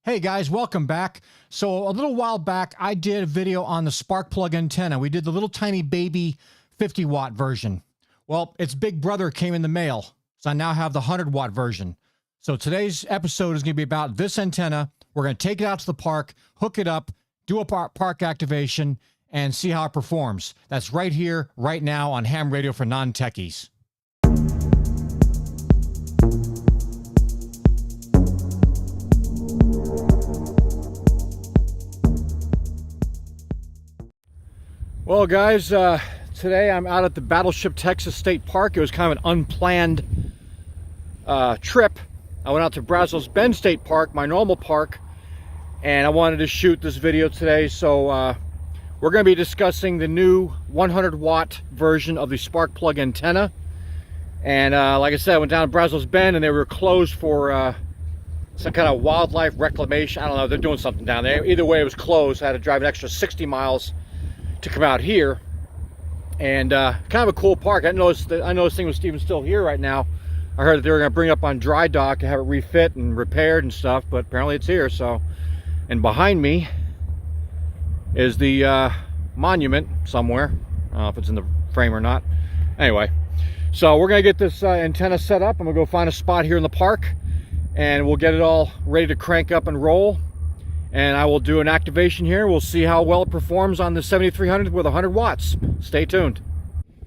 Hey guys, welcome back. So a little while back, I did a video on the spark plug antenna. We did the little tiny baby 50-watt version. Well, its big brother came in the mail, so I now have the 100-watt version. So today's episode is going to be about this antenna. We're going to take it out to the park, hook it up, do a park activation, and see how it performs. That's right here, right now on ham radio for non-techies. Well, guys, today I'm out at the Battleship, Texas State Park. It was kind of an unplanned trip. I went out to Brazos Bend State Park, my normal park, and I wanted to shoot this video today. So we're going to be discussing the new 100-watt version of the spark plug antenna. And like I said, I went down to Brazos Bend and they were closed for some kind of wildlife reclamation. I don't know, they're doing something down there. Either way, it was closed. I had to drive an extra 60 miles to come out here, and kind of a cool park. I know this thing was even still here right now. I heard that they were going to bring it up on dry dock and have it refit and repaired and stuff, but apparently it's here. So, and behind me is the monument somewhere. I don't know if it's in the frame or not. Anyway, so we're going to get this antenna set up. I'm going to go find a spot here in the park, and we'll get it all ready to crank up and roll. And I will do an activation here. We'll see how well it performs on the 7300 with 100 watts. Stay tuned.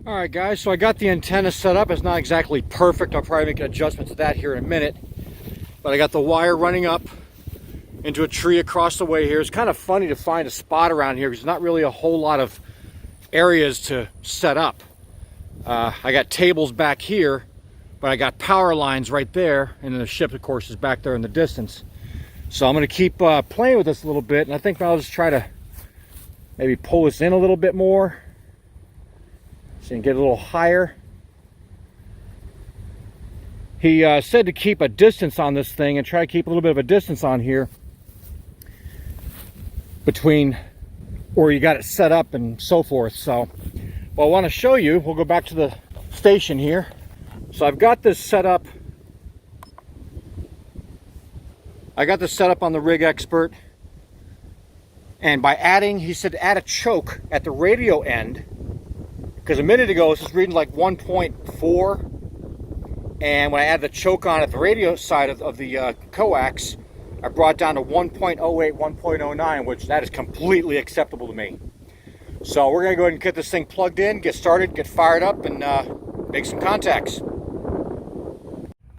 All right, guys, so I got the antenna set up. It's not exactly perfect. I'll probably make an adjustment to that here in a minute. But I got the wire running up into a tree across the way here. It's kind of funny to find a spot around here because there's not really a whole lot of areas to set up. I got tables back here, but I got power lines right there. And then the ship, of course, is back there in the distance. So I'm going to keep playing with this a little bit, and I think I'll just try to maybe pull this in a little bit more so you can get a little higher. He said to keep a distance on this thing and try to keep a little bit of a distance on here between where you got it set up and so forth. So, well, I want to show you, we'll go back to the station here. So I've got this set up. I got this set up on the Rig Expert, and by adding, he said to add a choke at the radio end, because a minute ago this was reading like 1.4, and when I added the choke on at the radio side of the coax, I brought it down to 1.08, 1.09, which that is completely acceptable to me. So we're going to go ahead and get this thing plugged in, get started, get fired up, and make some contacts.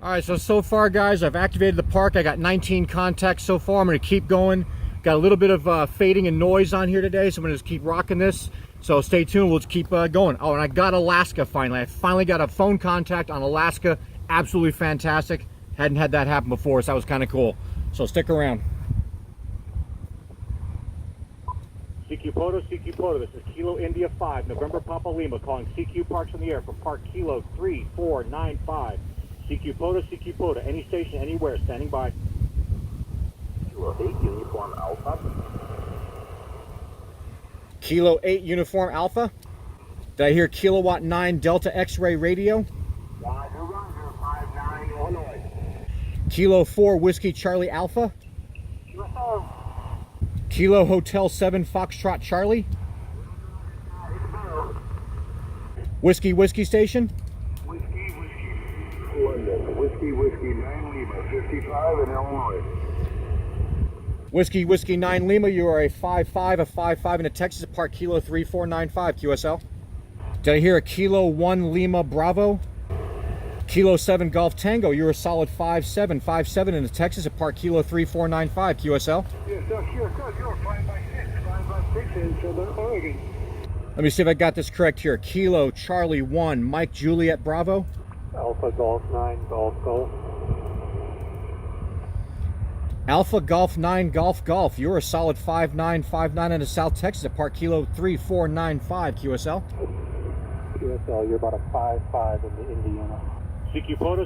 Alright, so far, guys, I've activated the park. I got 19 contacts so far. I'm going to keep going. Got a little bit of fading and noise on here today, so I'm going to just keep rocking this. So stay tuned. We'll just keep going. Oh, and I got Alaska finally. I finally got a phone contact on Alaska. Absolutely fantastic. Hadn't had that happen before, so that was kind of cool. So stick around. CQ Poto, this is Kilo India 5, November Papa Lima, calling CQ Parks in the air from Park Kilo 3495. CQ Poto, any station, anywhere, standing by. Kilo 8, Uniform Alpha. Kilo 8, Uniform Alpha. Did I hear Kilowatt 9, Delta X-ray radio? Roger, 59, Illinois. Kilo 4, Whiskey Charlie Alpha. USO. Kilo Hotel 7, Foxtrot Charlie. Whiskey Station. Whiskey 9 Lima, 55 in Illinois. Whiskey 9 Lima, you are a 5-5 in the Texas at Park Kilo 3495 QSL. Did I hear a Kilo 1 Lima Bravo? Kilo 7 Golf Tango, you're a solid 5-7 in the Texas at Park Kilo 3495 QSL. Yes, sure, 5x6 in Southern Oregon. Let me see if I got this correct here. Kilo Charlie 1 Mike Juliet Bravo. Alpha Golf 9, Golf. Alpha Golf 9 Golf. You're a solid 5-9 in the South Texas at Park Kilo 3495 QSL. QSL, you're about a 5-5 in the Indiana. CQ Poto,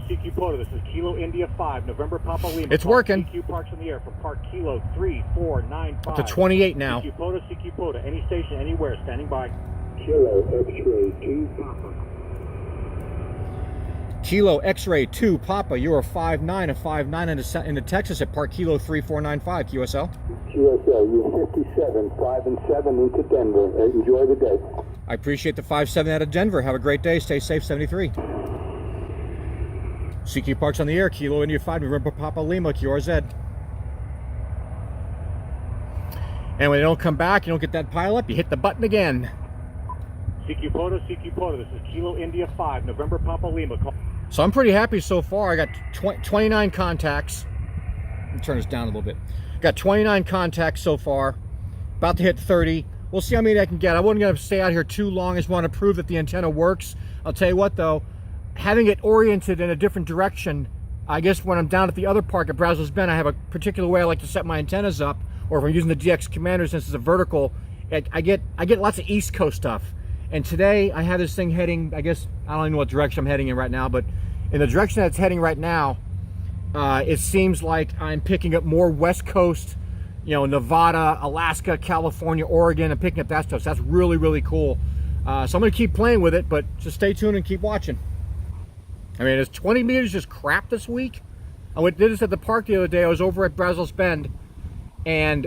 this is Kilo India 5, November Papa Lima. It's working. CQ Parks in the air from Park Kilo 3495. Up to 28 now. CQ Poto, any station, anywhere, standing by. Kilo X-ray 2 Papa. Kilo X-Ray 2 Papa, you are 5'9" and 5'9" into Texas at Park Kilo 3495 QSL. QSL, you're 57, 5 and 7 into Denver. Enjoy the day. I appreciate the 5'7" out of Denver. Have a great day. Stay safe, 73. CQ Parks on the air, Kilo India 5, November Papa Lima, QRZ. And when they don't come back, you don't get that pile up, you hit the button again. CQ Poto, this is Kilo India 5, November Papa Lima. So I'm pretty happy so far. I got 29 contacts. Let me turn this down a little bit. Got 29 contacts so far. About to hit 30. We'll see how many I can get. I wasn't going to stay out here too long. I just want to prove that the antenna works. I'll tell you what though, having it oriented in a different direction, I guess when I'm down at the other park at Brazos Bend, I have a particular way I like to set my antennas up, or if I'm using the DX Commander, since it's a vertical, I get lots of East Coast stuff. And today I have this thing heading, I guess, I don't even know what direction I'm heading in right now, but in the direction that it's heading right now, it seems like I'm picking up more West Coast, you know, Nevada, Alaska, California, Oregon. I'm picking up that stuff. So that's really, really cool. So I'm going to keep playing with it, but just stay tuned and keep watching. I mean, is 20 meters just crap this week? I did this at the park the other day. I was over at Brazos Bend, and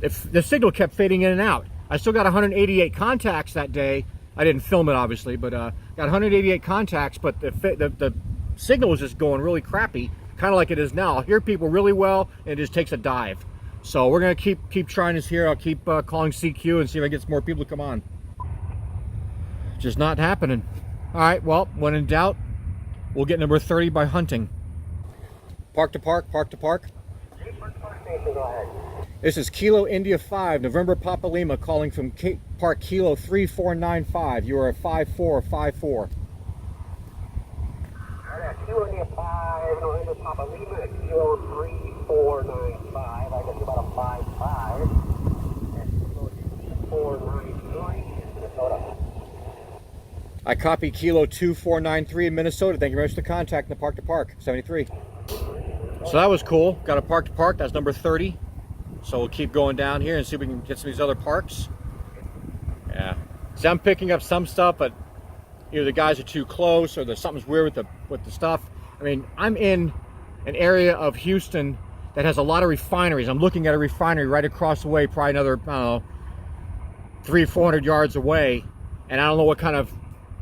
if the signal kept fading in and out. I still got 188 contacts that day. I didn't film it, obviously, but got 188 contacts, but the signal was just going really crappy, kind of like it is now. I'll hear people really well, and it just takes a dive. So we're going to keep trying this here. I'll keep calling CQ and see if I get some more people to come on. Just not happening. All right, well, when in doubt, we'll get number 30 by hunting. Park to park, park to park. This is Kilo India 5, November Papa Lima, calling from Park Kilo 3495. You are a 5454. Kilo India 5, November Papa Lima, Kilo 3495. I got you about a 55. And Kilo 3493 in Minnesota. I copy Kilo 2493 in Minnesota. Thank you very much for the contact in the park to park, 73. So that was cool. Got a park to park. That's number 30. So we'll keep going down here and see if we can get some of these other parks. Yeah. See, I'm picking up some stuff, but either the guys are too close or there's something's weird with the stuff. I mean, I'm in an area of Houston that has a lot of refineries. I'm looking at a refinery right across the way, probably another, I don't know, 300-400 yards away. And I don't know what kind of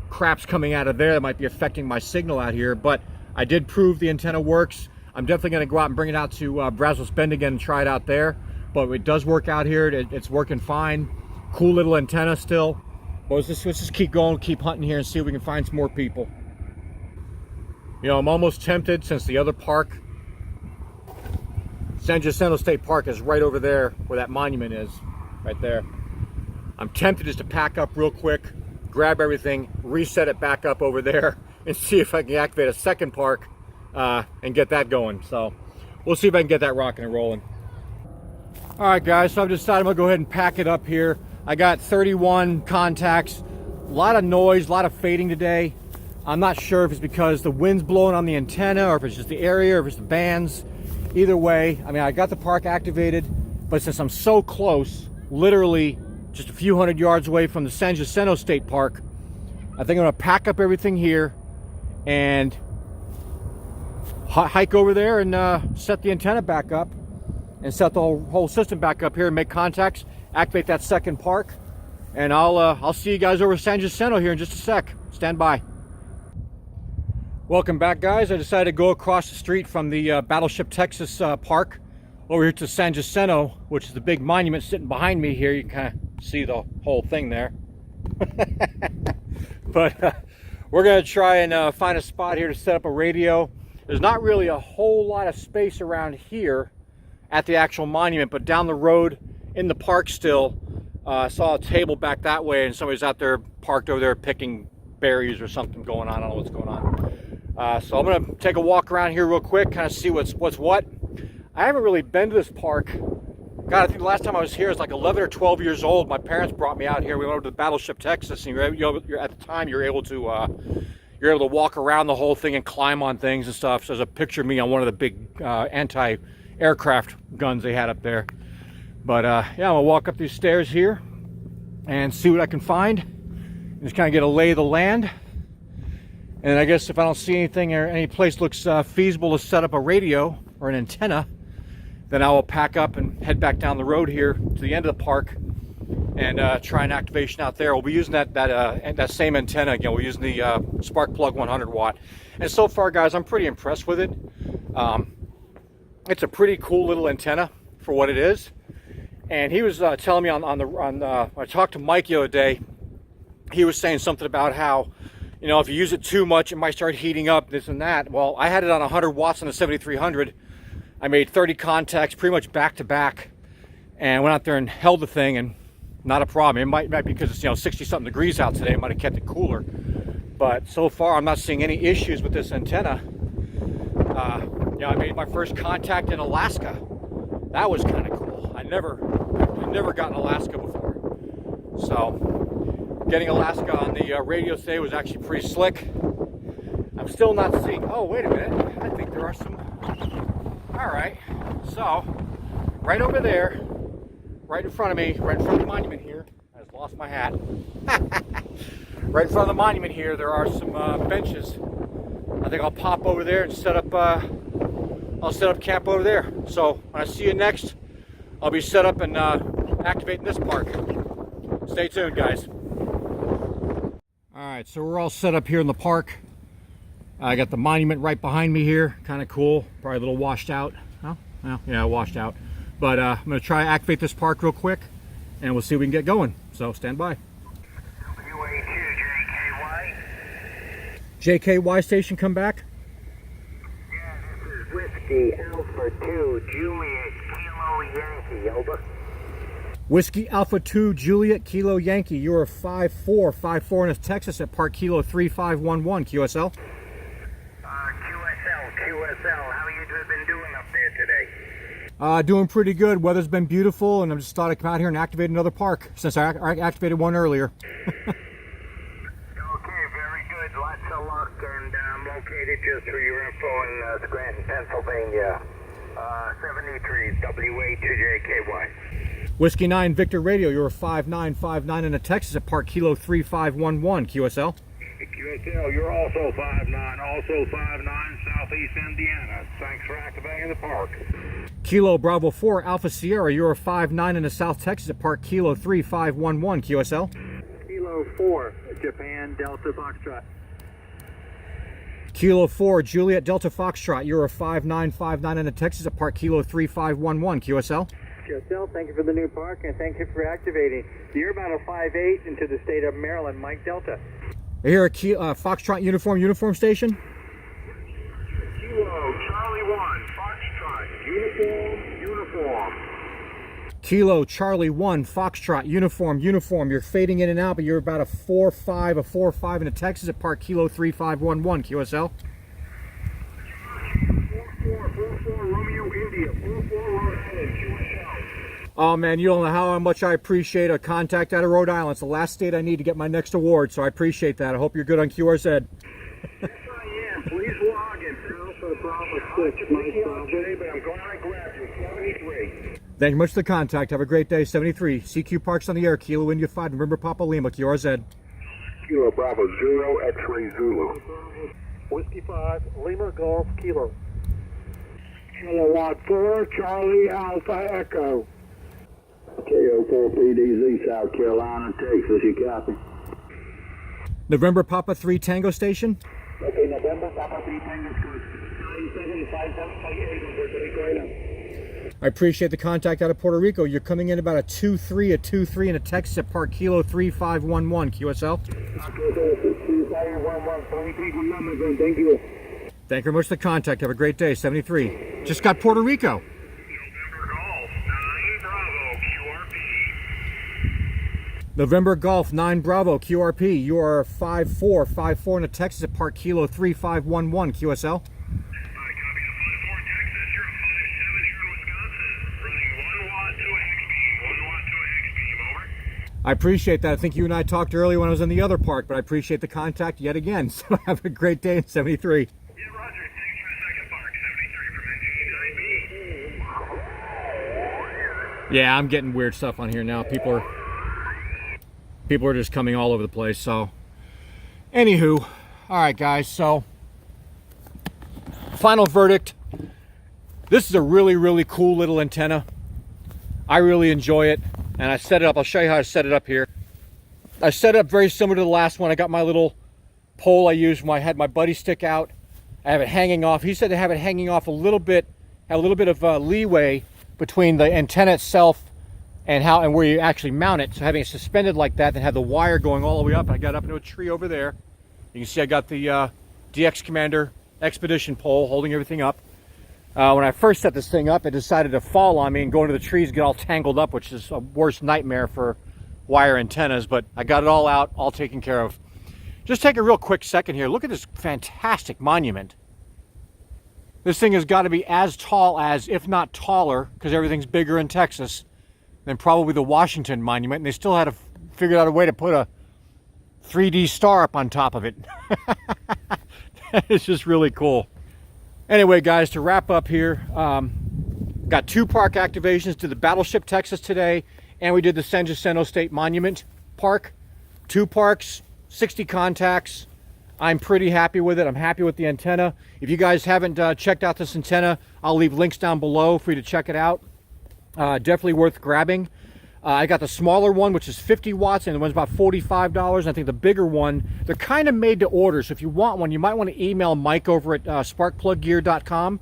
crap's coming out of there that might be affecting my signal out here, but I did prove the antenna works. I'm definitely going to go out and bring it out to Brazos Bend again and try it out there. But it does work out here. It's working fine. Cool little antenna still. But let's just keep going, keep hunting here and see if we can find some more people. You know, I'm almost tempted, since the other park, San Jacinto State Park, is right over there where that monument is, right there. I'm tempted just to pack up real quick, grab everything, reset it back up over there, and see if I can activate a second park and get that going. So we'll see if I can get that rocking and rolling. All right, guys, so I've decided I'm gonna go ahead and pack it up here. I got 31 contacts, a lot of noise, a lot of fading today. I'm not sure if it's because the wind's blowing on the antenna, or if it's just the area, or if it's the bands. Either way, I mean, I got the park activated, but since I'm so close, literally just a few hundred yards away from the San Jacinto State Park, I think I'm gonna pack up everything here and hike over there and set the antenna back up and set the whole system back up here and make contacts, activate that second park, and I'll see you guys over at San Jacinto here in just a sec. Stand by. Welcome back, guys. I decided to go across the street from the Battleship Texas Park over here to San Jacinto, which is the big monument sitting behind me here. You can kind of see the whole thing there. But we're going to try and find a spot here to set up a radio. There's not really a whole lot of space around here at the actual monument, but down the road in the park still, I saw a table back that way, and somebody's out there parked over there picking berries or something going on. I don't know what's going on. So I'm going to take a walk around here real quick, kind of see what's what. I haven't really been to this park. God, I think the last time I was here was like 11 or 12 years old. My parents brought me out here. We went over to the Battleship Texas, and at the time you're able to walk around the whole thing and climb on things and stuff. So there's a picture of me on one of the big anti-aircraft guns they had up there. But yeah, I'm gonna walk up these stairs here and see what I can find. Just kind of get a lay of the land. And I guess if I don't see anything or any place looks feasible to set up a radio or an antenna, then I will pack up and head back down the road here to the end of the park and try an activation out there. We'll be using that same antenna again. We're using the Spark Plug 100 watt. And so far, guys, I'm pretty impressed with it. It's a pretty cool little antenna for what it is. And he was telling me when I talked to Mike the other day, he was saying something about how, you know, if you use it too much, it might start heating up, this and that. Well, I had it on 100 watts on the 7300. I made 30 contacts pretty much back to back and went out there and held the thing, and not a problem. It might be because it's, you know, 60 something degrees out today. It might have kept it cooler. But so far, I'm not seeing any issues with this antenna. You know, I made my first contact in Alaska. That was kind of cool. I've never gotten Alaska before. So getting Alaska on the radio today was actually pretty slick. I'm still not seeing, oh, wait a minute. I think there are some, all right. So right over there, right in front of me, right in front of the monument here, I just lost my hat. Right in front of the monument here, there are some benches. I think I'll pop over there and set up, I'll set up camp over there. So when I see you next, I'll be set up and activating this park. Stay tuned, guys. All right, so we're all set up here in the park. I got the monument right behind me here. Kind of cool, probably a little washed out. Oh, well, yeah, washed out. But I'm gonna try to activate this park real quick and we'll see if we can get going. So stand by. JKY station, come back. Yeah, this is Whiskey Alpha 2 Juliet Kilo Yankee, over. Whiskey Alpha 2 Juliet Kilo Yankee, you are 5454 in Texas at Park Kilo 3511, QSL. QSL, how you been doing up there today? Doing pretty good. Weather's been beautiful, and I just thought I'd come out here and activate another park since I activated one earlier. Lots of luck, and I'm located just for your info in Scranton, Pennsylvania. 73 WA2JKY. Whiskey 9 Victor Radio, you're 5959 in Texas at Park Kilo 3511, QSL. QSL, you're also 59, also 59 Southeast Indiana. Thanks for activating the park. Kilo Bravo 4 Alpha Sierra, you're 59 in the South Texas at Park Kilo 3511, QSL. Kilo 4 Japan Delta Foxtrot. Kilo 4 Juliet Delta Foxtrot, you're 5959 in the Texas at Park Kilo 3511, QSL. QSL, thank you for the new park and thank you for activating. You're about a 5-8 into the state of Maryland, Mike Delta. Here, Foxtrot uniform station. Kilo Charlie 1 Foxtrot uniform. Kilo Charlie 1 Foxtrot uniform. You're fading in and out, but you're about a 4-5 in the Texas at Park Kilo 3511, QSL. 44 Romeo India 44 Rhode Island, QSL. Oh man, you don't know how much I appreciate a contact out of Rhode Island. It's the last state I need to get my next award, so I appreciate that. I hope you're good on QRZ. Yes, I am. Please log in. Alpha Bravo 6, Mike Bravo. But I'm going to grab you. 73. Thank you much for the contact. Have a great day. 73. CQ Parks on the air. Kilo India 5. November Papa Lima. QRZ. Kilo Bravo 0 X-Ray Zulu. Whiskey 5, Lima Golf Kilo. Kilowatt 4 Charlie Alpha Echo. KO4 PDZ South Carolina, Texas. You copy? November Papa 3 Tango Station. Okay, November Papa 3 Tango Station. 9757 I appreciate the contact out of Puerto Rico. You're coming in about a 2-3 in a Texas at Park Kilo 3511, QSL. Thank you. Thank you very much for the contact. Have a great day. 73. Just got Puerto Rico. November Golf 9 Bravo QRP. You are 5454 in a Texas at Park Kilo 3511, QSL. I appreciate that. I think you and I talked earlier when I was in the other park, but I appreciate the contact yet again. So have a great day in 73. Yeah, Roger. Thanks for the second park. 73 from NG9B. Yeah, I'm getting weird stuff on here now. People are just coming all over the place. So, anywho, All right, guys, so final verdict. This is a really, really cool little antenna. I really enjoy it, and I set it up. I'll show you how I set it up here. I set it up very similar to the last one. I got my little pole I used when I had my buddy stick out. I have it hanging off. He said to have it hanging off a little bit, have a little bit of leeway between the antenna itself and where you actually mount it. So having it suspended like that, then have the wire going all the way up. I got up into a tree over there. You can see I got the DX Commander Expedition pole holding everything up. When I first set this thing up, it decided to fall on me and go into the trees and get all tangled up, which is a worst nightmare for wire antennas, but I got it all out, all taken care of. Just take a real quick second here. Look at this fantastic monument. This thing has got to be as tall as, if not taller, because everything's bigger in Texas, than probably the Washington Monument, and they still had to figure out a way to put a 3D star up on top of it. It's just really cool. Anyway, guys, to wrap up here, got 2 park activations. Did the Battleship Texas today, and we did the San Jacinto State Monument Park. 2 parks, 60 contacts. I'm pretty happy with it. I'm happy with the antenna. If you guys haven't checked out this antenna, I'll leave links down below for you to check it out. Definitely worth grabbing. I got the smaller one, which is 50 watts, and the one's about $45. I think the bigger one, they're kind of made to order. So if you want one, you might want to email Mike over at sparkpluggear.com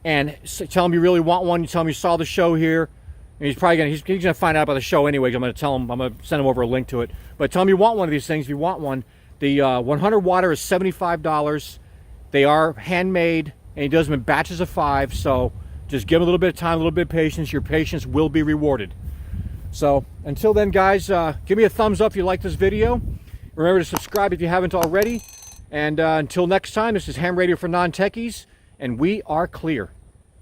and tell him you really want one. You tell him you saw the show here. And he's probably he's gonna find out about the show anyway. I'm gonna tell him, I'm gonna send him over a link to it. But tell him you want one of these things. If you want one, the 100 watter is $75. They are handmade, and he does them in batches of 5. So just give him a little bit of time, a little bit of patience. Your patience will be rewarded. So until then, guys, give me a thumbs up if you like this video. Remember to subscribe if you haven't already. And until next time, this is Ham Radio for Non-Techies, and we are clear.